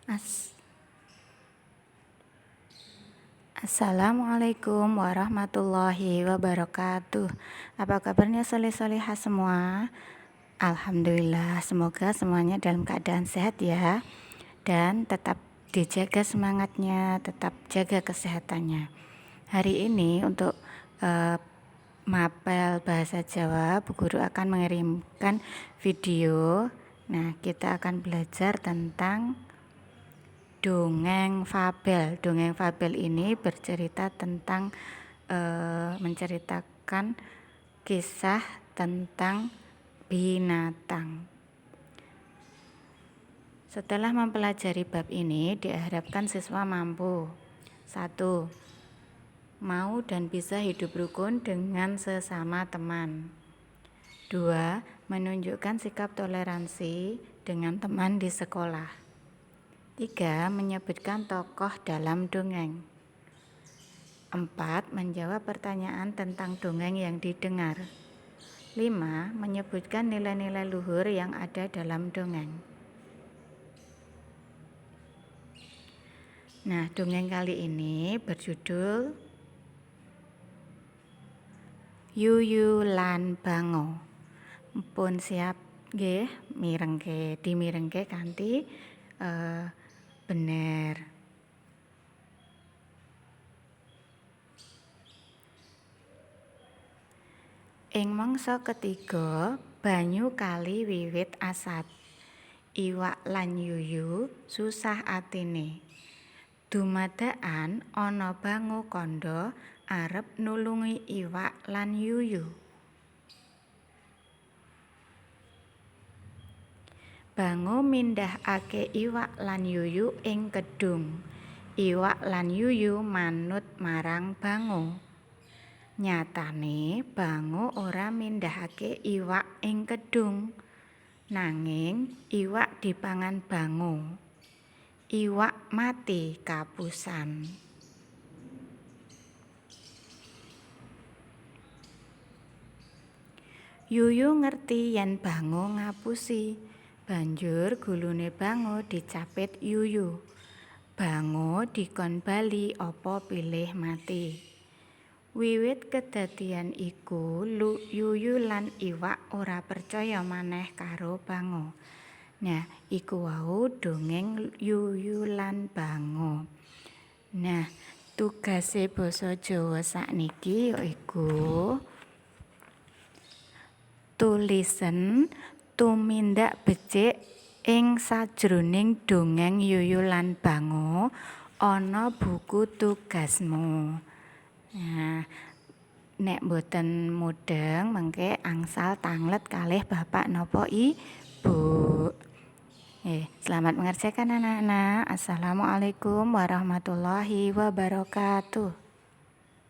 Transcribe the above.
As- Assalamualaikum warahmatullahi wabarakatuh. Apa kabarnya soleh-solehah semua? Alhamdulillah, semoga semuanya dalam keadaan sehat ya. Dan tetap dijaga semangatnya, tetap jaga kesehatannya. Hari ini untuk mapel bahasa Jawa, Bu Guru akan mengirimkan video. Nah, kita akan belajar tentang dongeng fabel. Dongeng fabel ini bercerita tentang menceritakan kisah tentang binatang. Setelah mempelajari bab ini, diharapkan siswa mampu 1. Mau dan bisa hidup rukun dengan sesama teman. 2. Menunjukkan sikap toleransi dengan teman di sekolah. 3. Menyebutkan tokoh dalam dongeng. 4. Menjawab pertanyaan tentang dongeng yang didengar. 5. Menyebutkan nilai-nilai luhur yang ada dalam dongeng. Nah, dongeng kali ini berjudul Yuyu lan Bango. Pun siap nggih dimirengke kanthi bener. Ing mangsa ketiga, banyu kali wiwit asat. Iwak lan yuyu susah atine. Dumadakan ana bango kandha arep nulungi iwak lan yuyu. Bango mindhahake iwak lan yuyu ing kedhung. Iwak lan yuyu manut marang bango. Nyatane bango ora mindhahake iwak ing kedhung. Nanging iwak dipangan bango. Iwak mati kapusan. Yuyu ngerti yen bango ngapusi. Banjur gulune bango dicapit yuyu. Bango dikon bali apa pilih mati. Wiwit kedadian iku yuyu lan iwak ora percaya maneh karo bango. Nah, iku wau dongeng yuyu lan bango. Nah, tugase basa Jawa sakniki yaiku tulisen tumindak becik ing sajroning dongeng yuyu lan bango ana buku tugasmu. Nah, nek mboten mudeng mengke angsal tanglet kalih bapak napa ibu. Selamat mengerjakan anak-anak. Assalamualaikum warahmatullahi wabarakatuh.